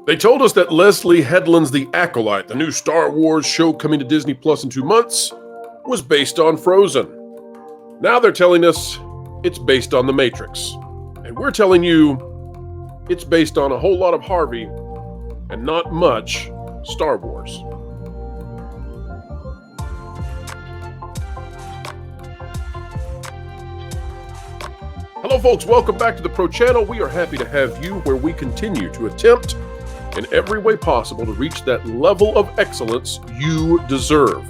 They told us that Leslye Headland's The Acolyte, the new Star Wars show coming to Disney Plus in 2 months, was based on Frozen. Now they're telling us it's based on The Matrix. And we're telling you it's based on a whole lot of Harvey and not much Star Wars. Hello folks, welcome back to the Pro Channel. We are happy to have you where we continue to attempt in every way possible to reach that level of excellence you deserve.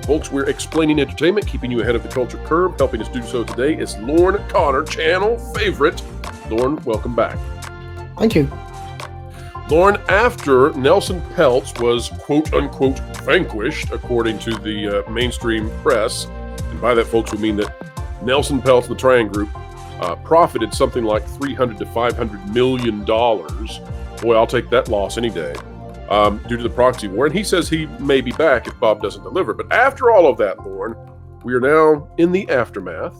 Folks, we're explaining entertainment, keeping you ahead of the culture curve. Helping us do so today is Lorne Connor, channel favorite. Lorne, welcome back. Thank you. Lorne, after Nelson Peltz was quote-unquote vanquished, according to the mainstream press, and by that, folks, we mean that Nelson Peltz and the Trian Group profited something like $300 to $500 million. Boy, I'll take that loss any day due to the proxy war. And he says he may be back if Bob doesn't deliver. But after all of that, Lorne, we are now in the aftermath,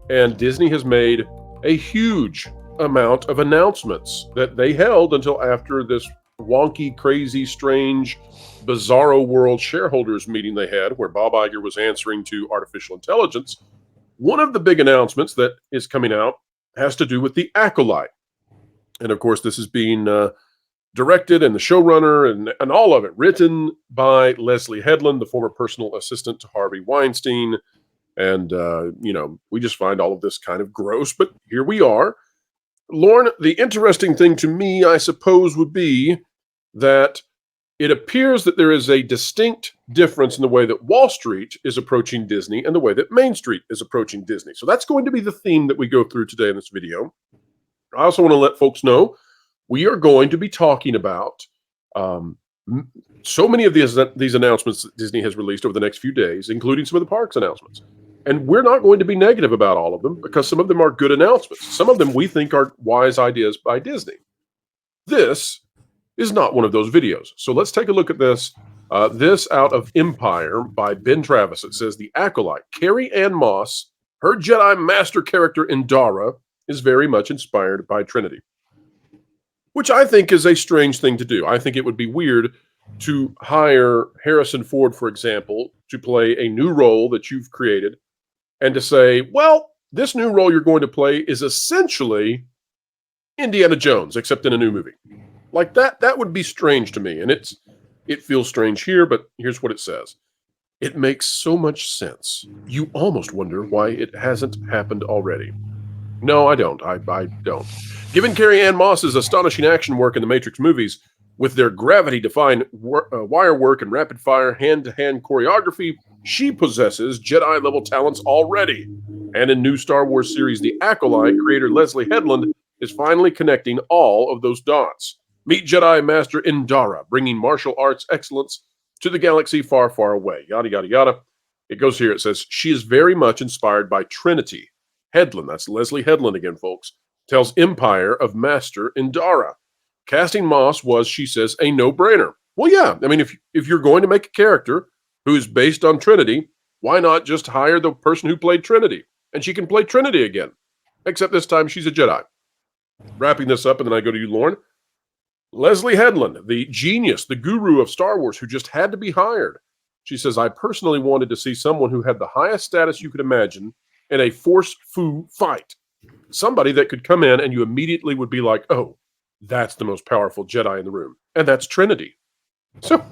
and Disney has made a huge amount of announcements that they held until after this wonky, crazy, strange, bizarro world shareholders meeting they had where Bob Iger was answering to artificial intelligence. One of the big announcements that is coming out has to do with the Acolyte. And of course, this is being directed, and the showrunner and all of it written by Leslye Headland, the former personal assistant to Harvey Weinstein. And, we just find all of this kind of gross, but here we are. Lorne, the interesting thing to me, I suppose, would be that it appears that there is a distinct difference in the way that Wall Street is approaching Disney and the way that Main Street is approaching Disney. So that's going to be the theme that we go through today in this video. I also want to let folks know we are going to be talking about so many of these announcements that Disney has released over the next few days, including some of the parks announcements. And we're not going to be negative about all of them because some of them are good announcements. Some of them we think are wise ideas by Disney. This is not one of those videos. So let's take a look at this. This out of Empire by Ben Travis. It says, The Acolyte, Carrie-Anne Moss, her Jedi Master character Indara, is very much inspired by Trinity. Which I think is a strange thing to do. I think it would be weird to hire Harrison Ford, for example, to play a new role that you've created and to say, well, this new role you're going to play is essentially Indiana Jones, except in a new movie. Like that would be strange to me. And it feels strange here, but here's what it says. It makes so much sense. You almost wonder why it hasn't happened already. No, I don't. I don't. Given Carrie-Anne Moss's astonishing action work in the Matrix movies, with their gravity-defying wire work and rapid-fire hand-to-hand choreography, she possesses Jedi-level talents already. And in new Star Wars series The Acolyte, creator Leslye Headland is finally connecting all of those dots. Meet Jedi Master Indara, bringing martial arts excellence to the galaxy far, far away. Yada, yada, yada. It goes here. It says, she is very much inspired by Trinity. Headland, that's Leslye Headland again, folks, tells Empire of Master Indara. Casting Moss was, she says, a no-brainer. Well, yeah. I mean, if you're going to make a character who is based on Trinity, why not just hire the person who played Trinity? And she can play Trinity again. Except this time she's a Jedi. Wrapping this up, and then I go to you, Lorne. Leslye Headland, the genius, the guru of Star Wars, who just had to be hired. She says, I personally wanted to see someone who had the highest status you could imagine in a force-fu fight. Somebody that could come in and you immediately would be like, oh, that's the most powerful Jedi in the room. And that's Trinity. So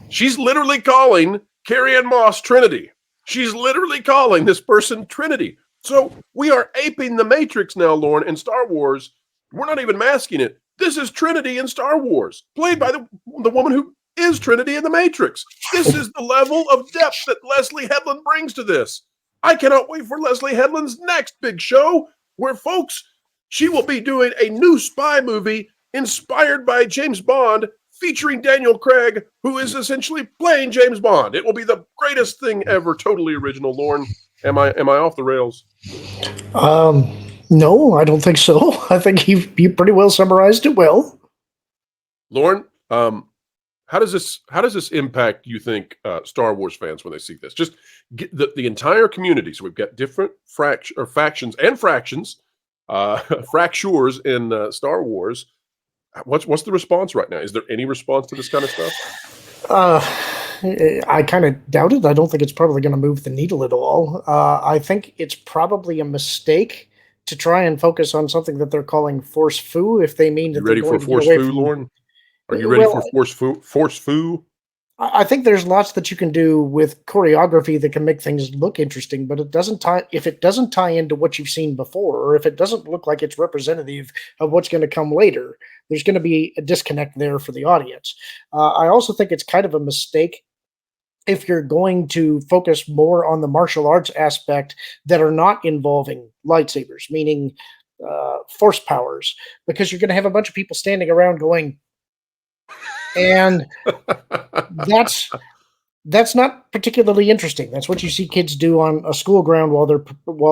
she's literally calling Carrie-Anne Moss Trinity. She's literally calling this person Trinity. So we are aping the Matrix now, Lorne, in Star Wars. We're not even masking it. This is Trinity in Star Wars, played by the woman who is Trinity in the Matrix. This is the level of depth that Leslye Headland brings to this. I cannot wait for Leslye Headland's next big show where, folks, she will be doing a new spy movie inspired by James Bond featuring Daniel Craig, who is essentially playing James Bond. It will be the greatest thing ever, totally original. Lorne, am I off the rails? No, I don't think so. I think you pretty well summarized it well. Lorne, how does this impact, you think, Star Wars fans when they see this? Just get the entire community. So we've got different factions and fractions, fractures in Star Wars. What's the response right now? Is there any response to this kind of stuff? Uh, I kind of doubt it. I don't think it's probably going to move the needle at all. I think it's probably a mistake to try and focus on something that they're calling force foo if they mean You that they're ready for going to get force away foo, from. Lauren? Are you ready Well, for force foo? Force foo? I think there's lots that you can do with choreography that can make things look interesting, but it doesn't tie if it doesn't tie into what you've seen before, or if it doesn't look like it's representative of what's going to come later. There's going to be a disconnect there for the audience. I also think it's kind of a mistake if you're going to focus more on the martial arts aspect that are not involving lightsabers, meaning force powers, because you're going to have a bunch of people standing around going, and that's that's not particularly interesting. That's what you see kids do on a school ground while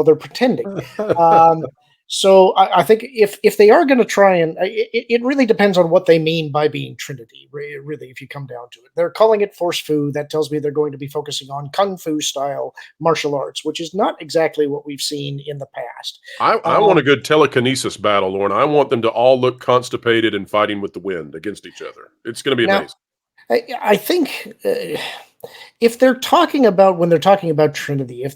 they're pretending. Um, so I think if they are going to try and it really depends on what they mean by being Trinity. Really, if you come down to it, they're calling it Force Fu. That tells me they're going to be focusing on Kung Fu style martial arts, which is not exactly what we've seen in the past. I want a good telekinesis battle, Lauren. I want them to all look constipated and fighting with the wind against each other. It's going to be Now, amazing. I think if they're talking about when they're talking about Trinity, if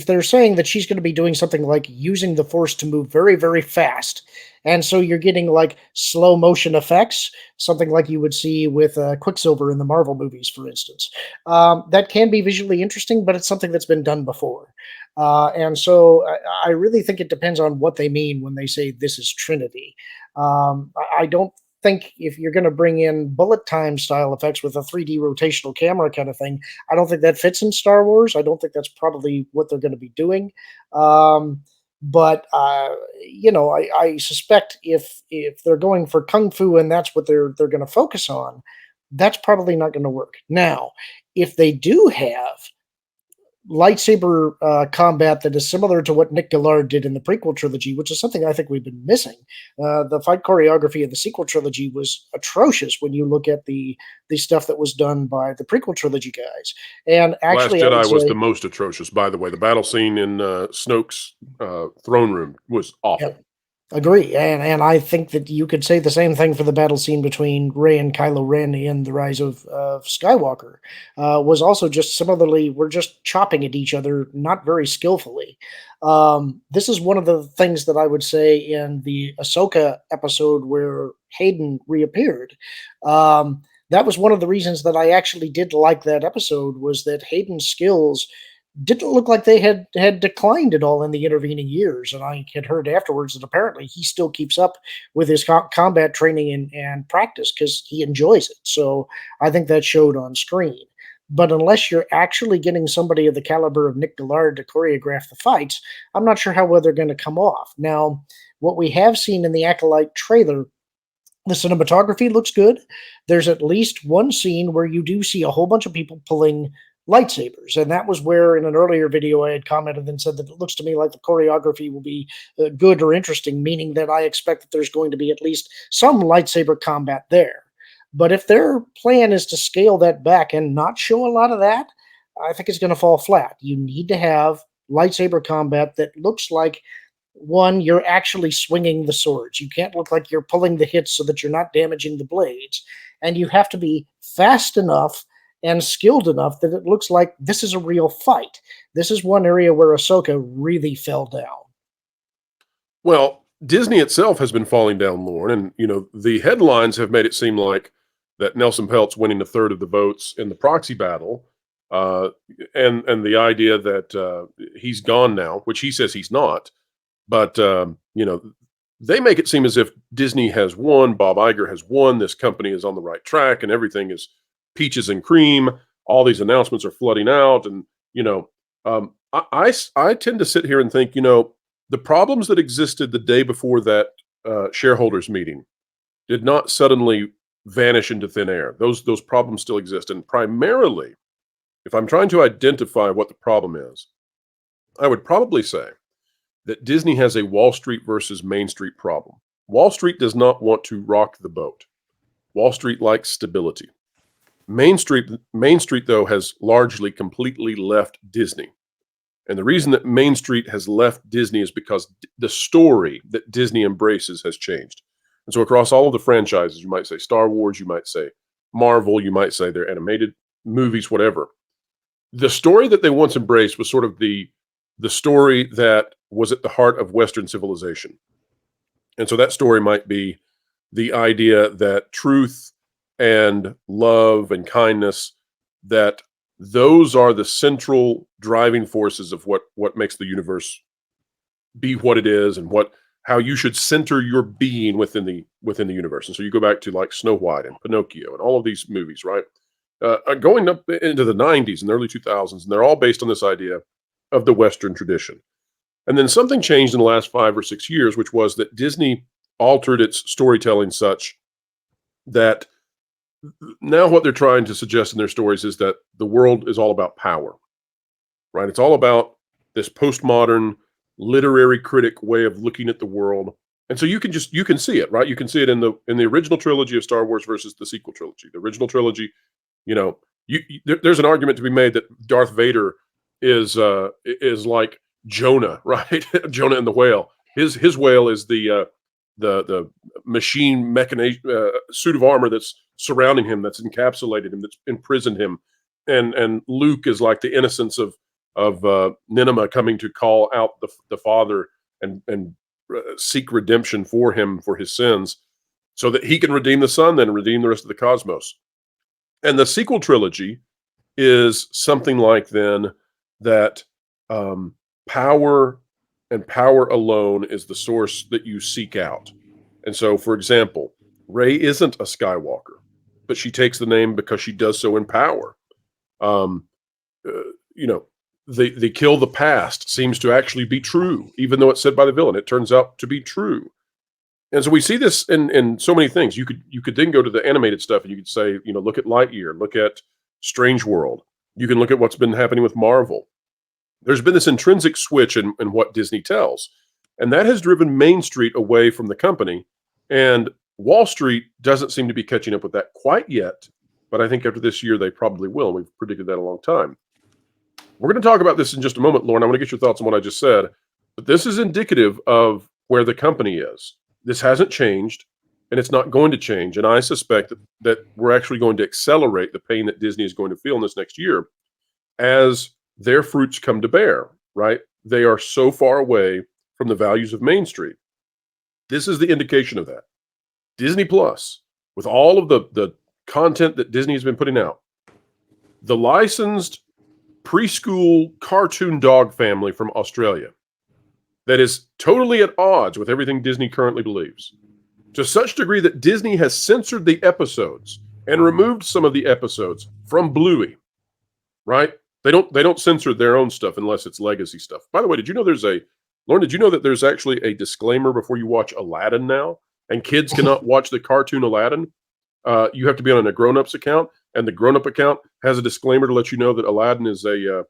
they're saying that she's going to be doing something like using the Force to move very very fast, and so you're getting like slow motion effects, something like you would see with Quicksilver in the Marvel movies, for instance, that can be visually interesting, but it's something that's been done before. And so I really think it depends on what they mean when they say this is Trinity. I don't think if you're going to bring in bullet time style effects with a 3D rotational camera kind of thing, I don't think that fits in Star Wars. I don't think that's probably what they're going to be doing. But I suspect if they're going for kung fu and that's what they're going to focus on, that's probably not going to work. Now, if they do have lightsaber combat that is similar to what Nick Gillard did in the prequel trilogy, which is something I think we've been missing. The fight choreography of the sequel trilogy was atrocious when you look at the stuff that was done by the prequel trilogy guys. And Last actually, I would Jedi was the say, most atrocious, by the way. The battle scene in Snoke's throne room was yeah, awful. agree, and I think that you could say the same thing for the battle scene between Rey and Kylo Ren in The Rise of Skywalker. Was also just similarly, we're just chopping at each other, not very skillfully. This is one of the things that I would say in the Ahsoka episode where Hayden reappeared. That was one of the reasons that I actually did like that episode was that Hayden's skills didn't look like they had declined at all in the intervening years. And I had heard afterwards that apparently he still keeps up with his combat training and practice because he enjoys it. So I think that showed on screen. But unless you're actually getting somebody of the caliber of Nick Gillard to choreograph the fights, I'm not sure how well they're going to come off. Now, what we have seen in the Acolyte trailer, the cinematography looks good. There's at least one scene where you do see a whole bunch of people pulling lightsabers. And that was where, in an earlier video, I had commented and said that it looks to me like the choreography will be good or interesting, meaning that I expect that there's going to be at least some lightsaber combat there. But if their plan is to scale that back and not show a lot of that, I think it's going to fall flat. You need to have lightsaber combat that looks like one, you're actually swinging the swords. You can't look like you're pulling the hits so that you're not damaging the blades. And you have to be fast enough and skilled enough that it looks like this is a real fight. This is one area where Ahsoka really fell down. Well, Disney itself has been falling down, Lauren, and the headlines have made it seem like that Nelson Peltz winning a third of the votes in the proxy battle, uh, and the idea that he's gone now, which he says he's not. But they make it seem as if Disney has won, Bob Iger has won, this company is on the right track, and everything is peaches and cream. All these announcements are flooding out, and I tend to sit here and think, the problems that existed the day before that shareholders meeting did not suddenly vanish into thin air. Those problems still exist, and primarily, if I'm trying to identify what the problem is, I would probably say that Disney has a Wall Street versus Main Street problem. Wall Street does not want to rock the boat. Wall Street likes stability. Main Street, though, has largely completely left Disney. And the reason that Main Street has left Disney is because the story that Disney embraces has changed. And so across all of the franchises, you might say Star Wars, you might say Marvel, you might say their animated movies, whatever. The story that they once embraced was sort of the story that was at the heart of Western civilization. And so that story might be the idea that truth and love and kindness, that those are the central driving forces of what makes the universe be what it is, and how you should center your being within the universe. And so you go back to like Snow White and Pinocchio and all of these movies, right? Going up into the 90s and the early 2000s, and they're all based on this idea of the Western tradition. And then something changed in the last 5 or 6 years, which was that Disney altered its storytelling such that now what they're trying to suggest in their stories is that the world is all about power, right? It's all about this postmodern literary critic way of looking at the world. And so you can see it, right? You can see it in the original trilogy of Star Wars versus the sequel trilogy. The original trilogy, there's an argument to be made that Darth Vader is like Jonah, right? Jonah and the whale. His whale is the machine mechanized suit of armor that's surrounding him, that's encapsulated him, that's imprisoned him, and Luke is like the innocence of Nineveh coming to call out the father and seek redemption for him for his sins, so that he can redeem the son, then redeem the rest of the cosmos. And the sequel trilogy is something like then that power and power alone is the source that you seek out. And so, for example, Rey isn't a Skywalker, but she takes the name because she does so in power. The kill the past seems to actually be true, even though it's said by the villain. It turns out to be true. And so we see this in so many things. You could then go to the animated stuff and you could say, look at Lightyear, look at Strange World. You can look at what's been happening with Marvel. There's been this intrinsic switch in what Disney tells, and that has driven Main Street away from the company. And Wall Street doesn't seem to be catching up with that quite yet, but I think after this year they probably will. We've predicted that a long time. We're going to talk about this in just a moment, Lauren. I want to get your thoughts on what I just said, but this is indicative of where the company is. This hasn't changed, and it's not going to change. And I suspect that we're actually going to accelerate the pain that Disney is going to feel in this next year as their fruits come to bear, right? They are so far away from the values of Main Street. This is the indication of that. Disney Plus, with all of the content that Disney has been putting out, the licensed preschool cartoon dog family from Australia that is totally at odds with everything Disney currently believes, to such degree that Disney has censored the episodes and removed some of the episodes from Bluey, right? They don't censor their own stuff unless it's legacy stuff. By the way, did you know that there's actually a disclaimer before you watch Aladdin now? And kids cannot watch the cartoon Aladdin. You have to be on a grown-ups account, and the grown-up account has a disclaimer to let you know that Aladdin is a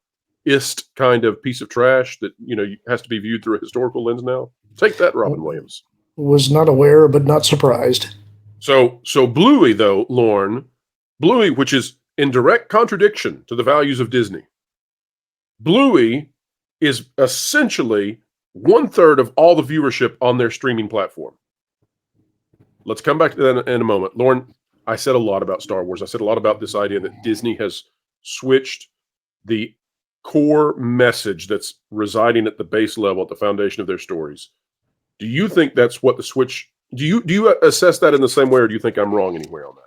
ist kind of piece of trash that has to be viewed through a historical lens now. Take that, Robin Williams. Was not aware, but not surprised. So Bluey, though, Lorne, Bluey, which is in direct contradiction to the values of Disney, Bluey is essentially 1/3 of all the viewership on their streaming platform. Let's come back to that in a moment. Lauren, I said a lot about Star Wars. I said a lot about this idea that Disney has switched the core message that's residing at the base level, at the foundation of their stories. Do you think that's what the switch? Do you assess that in the same way, or do you think I'm wrong anywhere on that?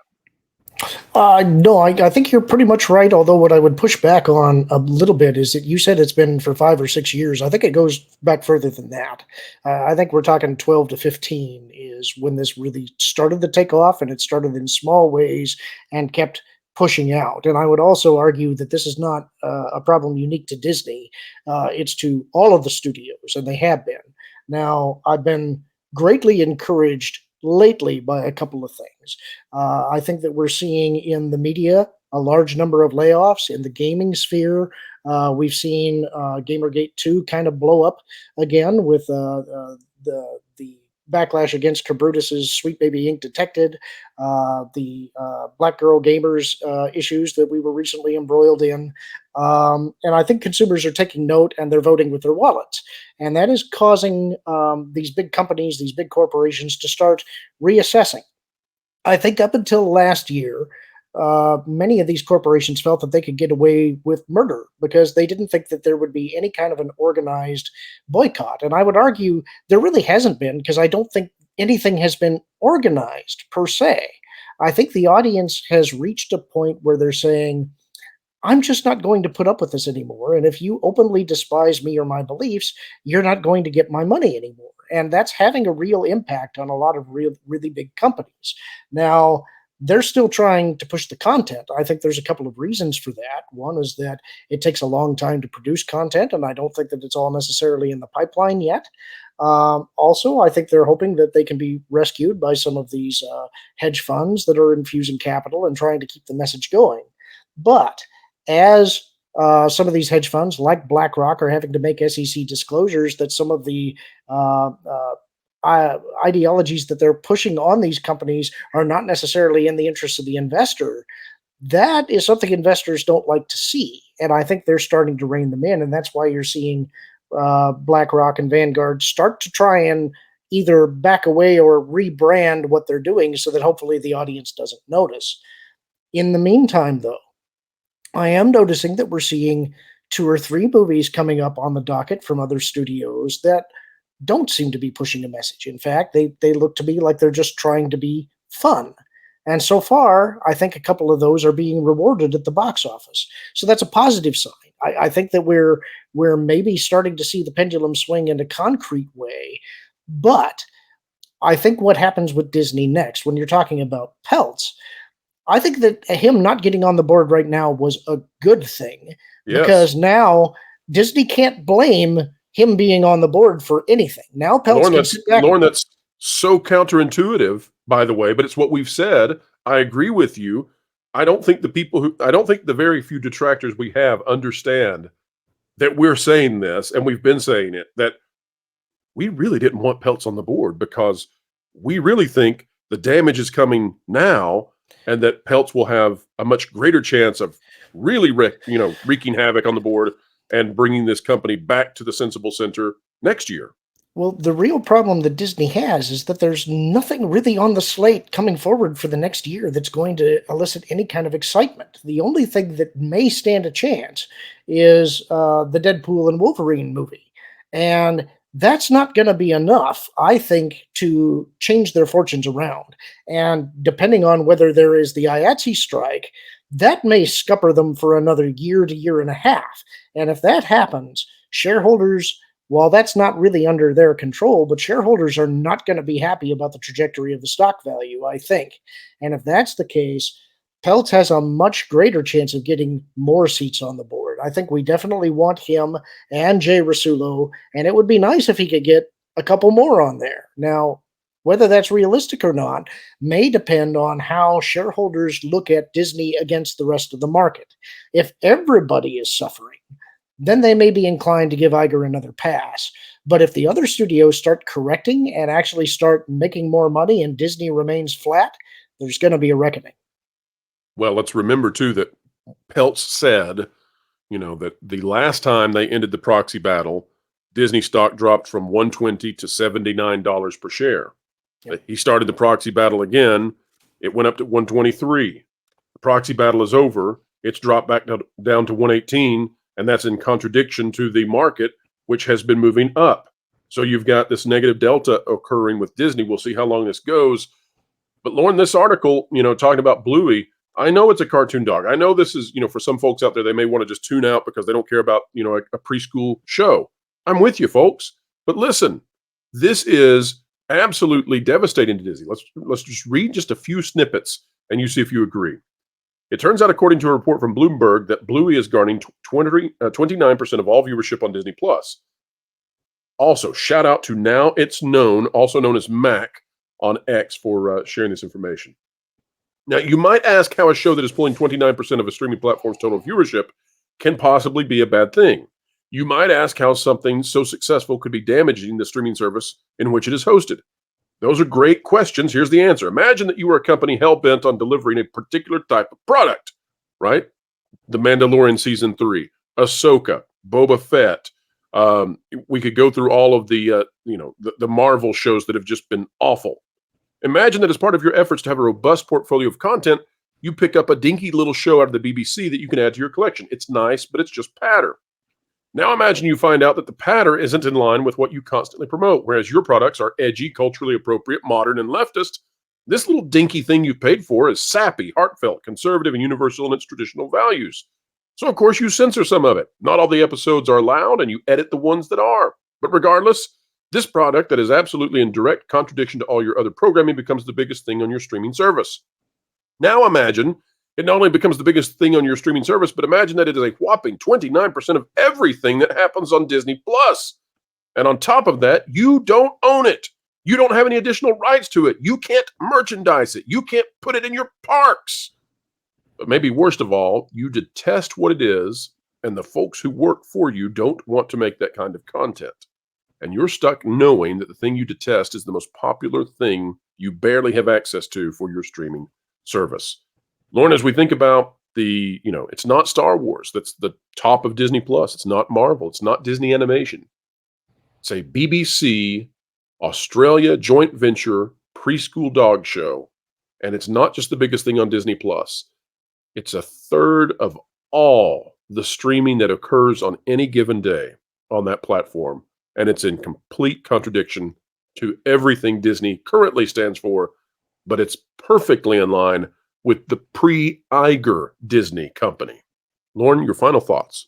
No, I think you're pretty much right. Although what I would push back on a little bit is that you said it's been for 5 or 6 years. I think it goes back further than that. I think we're talking 12 to 15 is when this really started to take off, and it started in small ways and kept pushing out. And I would also argue that this is not a problem unique to Disney. It's to all of the studios, and they have been. Now, I've been greatly encouraged lately by a couple of things. I think that we're seeing in the media a large number of layoffs in the gaming sphere. We've seen Gamergate 2 kind of blow up again with the backlash against Cabrutus's Sweet Baby Ink Detected, the Black Girl Gamers issues that we were recently embroiled in. And I think consumers are taking note and they're voting with their wallets. And that is causing these big companies, these big corporations to start reassessing. I think up until last year, many of these corporations felt that they could get away with murder because they didn't think that there would be any kind of an organized boycott. And I would argue there really hasn't been, because I don't think anything has been organized per se. I think the audience has reached a point where they're saying, I'm just not going to put up with this anymore. And if you openly despise me or my beliefs, you're not going to get my money anymore. And that's having a real impact on a lot of really big companies. Now, they're still trying to push the content. I think there's a couple of reasons for that. One is that it takes a long time to produce content, and I don't think that it's all necessarily in the pipeline yet. Also, I think they're hoping that they can be rescued by some of these hedge funds that are infusing capital and trying to keep the message going. But as some of these hedge funds, like BlackRock, are having to make SEC disclosures that some of the ideologies that they're pushing on these companies are not necessarily in the interests of the investor, that is something investors don't like to see. And I think they're starting to rein them in. And that's why you're seeing BlackRock and Vanguard start to try and either back away or rebrand what they're doing so that hopefully the audience doesn't notice. In the meantime, though, I am noticing that we're seeing 2 or 3 movies coming up on the docket from other studios that don't seem to be pushing a message. In fact, they look to me like they're just trying to be fun. And so far, I think a couple of those are being rewarded at the box office. So that's a positive sign. I think that we're maybe starting to see the pendulum swing in a concrete way. But I think what happens with Disney next, when you're talking about Peltz, I think that him not getting on the board right now was a good thing. Yes. Because now Disney can't blame him being on the board for anything. Now Peltz can sit back. Lauren, that's so counterintuitive, by the way, but it's what we've said. I agree with you. I don't think the very few detractors we have understand that we're saying this, and we've been saying it, that we really didn't want Peltz on the board because we really think the damage is coming now, and that Peltz will have a much greater chance of really wreaking havoc on the board and bringing this company back to the sensible center next year. Well, the real problem that Disney has is that there's nothing really on the slate coming forward for the next year that's going to elicit any kind of excitement. The only thing that may stand a chance is the Deadpool and Wolverine movie. And that's not going to be enough, I think, to change their fortunes around. And depending on whether there is the IATSE strike, that may scupper them for another year to year and a half. And if that happens, shareholders, while that's not really under their control, but shareholders are not going to be happy about the trajectory of the stock value, I think. And if that's the case, Peltz has a much greater chance of getting more seats on the board. I think we definitely want him and Jay Rasulo, and it would be nice if he could get a couple more on there. Now, whether that's realistic or not may depend on how shareholders look at Disney against the rest of the market. If everybody is suffering, then they may be inclined to give Iger another pass. But if the other studios start correcting and actually start making more money and Disney remains flat, there's going to be a reckoning. Well, let's remember, too, that Peltz said, that the last time they ended the proxy battle, Disney stock dropped from $120 to $79 per share. Yep. He started the proxy battle again. It went up to $123. The proxy battle is over. It's dropped back down to $118, and that's in contradiction to the market, which has been moving up. So you've got this negative delta occurring with Disney. We'll see how long this goes. But Lauren, this article, talking about Bluey, I know it's a cartoon dog. I know this is, for some folks out there, they may want to just tune out because they don't care about, a preschool show. I'm with you, folks. But listen, this is absolutely devastating to Disney. Let's just read just a few snippets and you see if you agree. It turns out, according to a report from Bloomberg, that Bluey is garnering 29% of all viewership on Disney+. Also, shout out to Now It's Known, also known as Mac, on X for sharing this information. Now, you might ask how a show that is pulling 29% of a streaming platform's total viewership can possibly be a bad thing. You might ask how something so successful could be damaging the streaming service in which it is hosted. Those are great questions. Here's the answer. Imagine that you were a company hell-bent on delivering a particular type of product, right? The Mandalorian Season 3, Ahsoka, Boba Fett. We could go through all of the, the Marvel shows that have just been awful. Imagine that as part of your efforts to have a robust portfolio of content, you pick up a dinky little show out of the BBC that you can add to your collection. It's nice, but it's just patter. Now imagine you find out that the patter isn't in line with what you constantly promote, whereas your products are edgy, culturally appropriate, modern, and leftist. This little dinky thing you paid for is sappy, heartfelt, conservative, and universal in its traditional values. So of course you censor some of it. Not all the episodes are allowed, and you edit the ones that are. But regardless, this product that is absolutely in direct contradiction to all your other programming becomes the biggest thing on your streaming service. Now imagine it not only becomes the biggest thing on your streaming service, but imagine that it is a whopping 29% of everything that happens on Disney Plus. And on top of that, you don't own it. You don't have any additional rights to it. You can't merchandise it. You can't put it in your parks. But maybe worst of all, you detest what it is, and the folks who work for you don't want to make that kind of content. And you're stuck knowing that the thing you detest is the most popular thing you barely have access to for your streaming service. Lauren, as we think about it's not Star Wars that's the top of Disney Plus. It's not Marvel. It's not Disney Animation. It's a BBC Australia joint venture preschool dog show. And it's not just the biggest thing on Disney Plus. It's a third of all the streaming that occurs on any given day on that platform. And it's in complete contradiction to everything Disney currently stands for, but it's perfectly in line with the pre-Iger Disney company. Lauren, your final thoughts.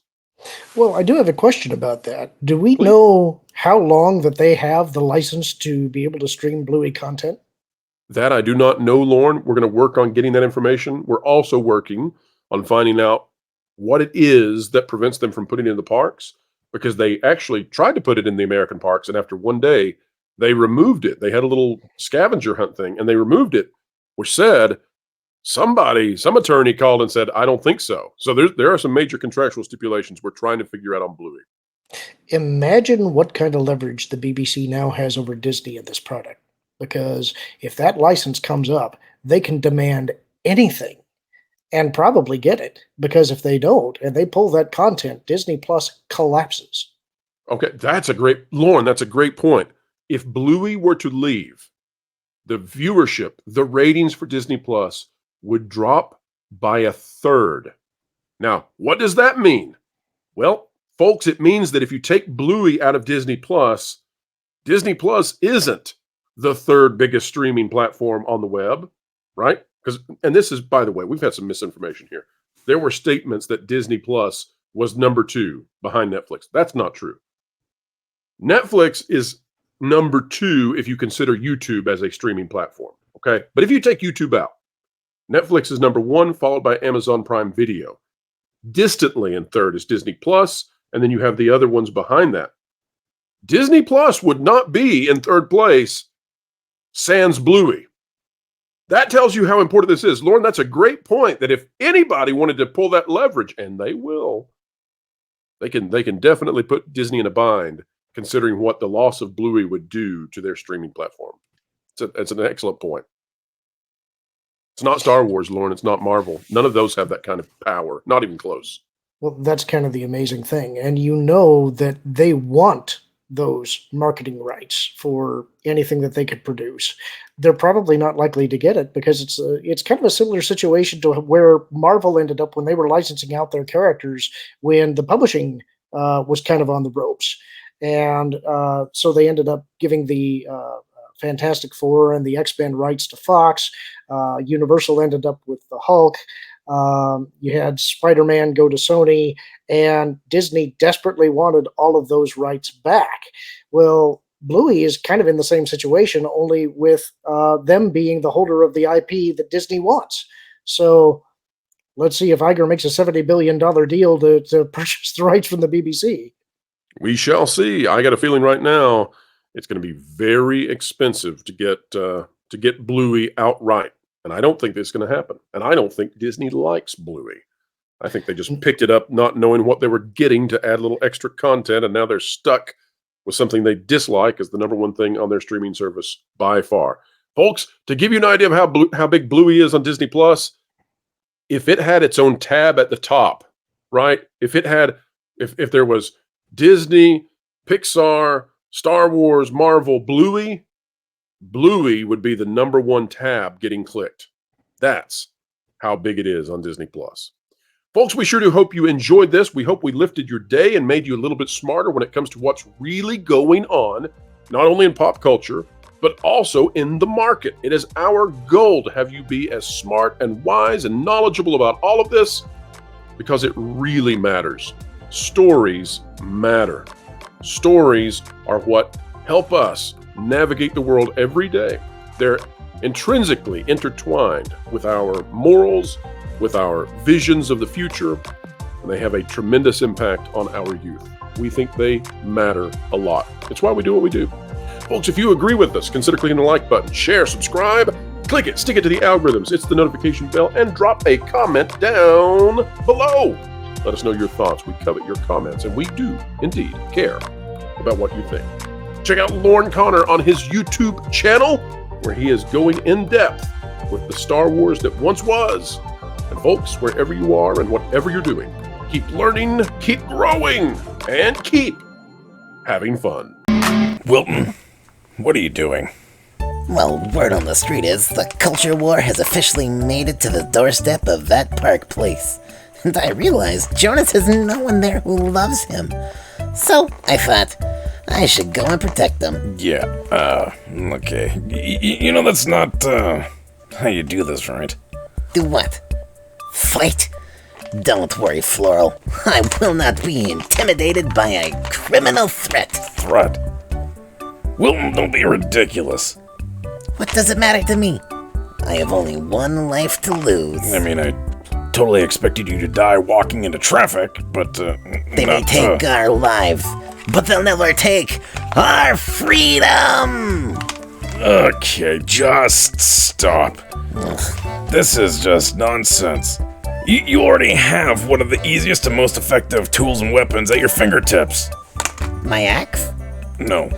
Well, I do have a question about that. Do we Please. know how long that they have the license to be able to stream Bluey content? That I do not know, Lauren. We're going to work on getting that information. We're also working on finding out what it is that prevents them from putting it in the parks, because they actually tried to put it in the American parks, and after one day, they removed it. They had a little scavenger hunt thing, and they removed it, which said some attorney called and said, I don't think so. So there are some major contractual stipulations we're trying to figure out on Bluey. Imagine what kind of leverage the BBC now has over Disney in this product. Because if that license comes up, they can demand anything and probably get it. Because if they don't, and they pull that content, Disney Plus collapses. Okay, that's a great point. If Bluey were to leave, the viewership, the ratings for Disney Plus would drop by a third. Now, what does that mean? Well, folks, it means that if you take Bluey out of Disney Plus isn't the third biggest streaming platform on the web, right? And this is, by the way, we've had some misinformation here. There were statements that Disney Plus was number 2 behind Netflix. That's not true. Netflix is number 2 if you consider YouTube as a streaming platform, okay? But if you take YouTube out, Netflix is number 1, followed by Amazon Prime Video. Distantly in third is Disney Plus, and then you have the other ones behind that. Disney Plus would not be in third place sans Bluey. That tells you how important this is. Lauren, that's a great point, that if anybody wanted to pull that leverage, and they will, they can definitely put Disney in a bind, considering what the loss of Bluey would do to their streaming platform. It's an excellent point. It's not Star Wars, Lauren. It's not Marvel. None of those have that kind of power. Not even close. Well, that's kind of the amazing thing. And you know that they want those marketing rights for anything that they could produce. They're probably not likely to get it because it's kind of a similar situation to where Marvel ended up when they were licensing out their characters when the publishing was kind of on the ropes. And so they ended up giving the Fantastic Four and the X-Men rights to Fox. Universal ended up with the Hulk. You had Spider-Man go to Sony, and Disney desperately wanted all of those rights back. Well, Bluey is kind of in the same situation, only with them being the holder of the IP that Disney wants. So let's see if Iger makes a $70 billion deal to purchase the rights from the BBC. We shall see. I got a feeling right now it's going to be very expensive to get Bluey outright. And I don't think that's going to happen. And I don't think Disney likes Bluey. I think they just picked it up not knowing what they were getting to add a little extra content, and now they're stuck with something they dislike as the number one thing on their streaming service by far. Folks, to give you an idea of how big Bluey is on Disney Plus, if it had its own tab at the top, right? If there was Disney, Pixar, Star Wars, Marvel, Bluey would be the number one tab getting clicked. That's how big it is on Disney Plus. Folks, we sure do hope you enjoyed this. We hope we lifted your day and made you a little bit smarter when it comes to what's really going on, not only in pop culture, but also in the market. It is our goal to have you be as smart and wise and knowledgeable about all of this because it really matters. Stories matter. Stories are what help us navigate the world every day. They're intrinsically intertwined with our morals, with our visions of the future, and they have a tremendous impact on our youth. We think they matter a lot. It's why we do what we do. Folks, if you agree with us, consider clicking the like button, share, subscribe, click it, stick it to the algorithms, hit the notification bell, and drop a comment down below. Let us know your thoughts. We covet your comments, and we do indeed care about what you think. Check out Lorne Connor on his YouTube channel, where he is going in depth with the Star Wars that once was. And folks, wherever you are and whatever you're doing, keep learning, keep growing, and keep having fun. Wilton, what are you doing? Well, word on the street is the culture war has officially made it to the doorstep of that park place. And I realized Jonas has no one there who loves him. So I thought I should go and protect them. Yeah, okay. That's not, how you do this, right? Do what? Fight? Don't worry, Floral. I will not be intimidated by a criminal threat. Threat? Wilton, don't be ridiculous. What does it matter to me? I have only one life to lose. I mean, I totally expected you to die walking into traffic, but, They may take our lives, but they'll never take our freedom! Okay, just stop. This is just nonsense. You already have one of the easiest and most effective tools and weapons at your fingertips. My axe? No.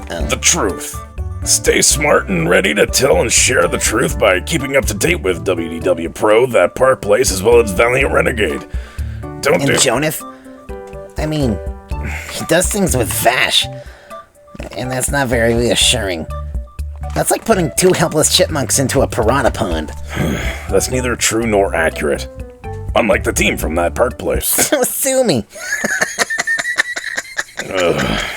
The truth. Stay smart and ready to tell and share the truth by keeping up to date with WDW Pro, That Park Place, as well as Valiant Renegade. And Jonas? I mean, he does things with Vash, and that's not very reassuring. That's like putting two helpless chipmunks into a piranha pond. That's neither true nor accurate. Unlike the team from That Park Place. Sue me. Ugh.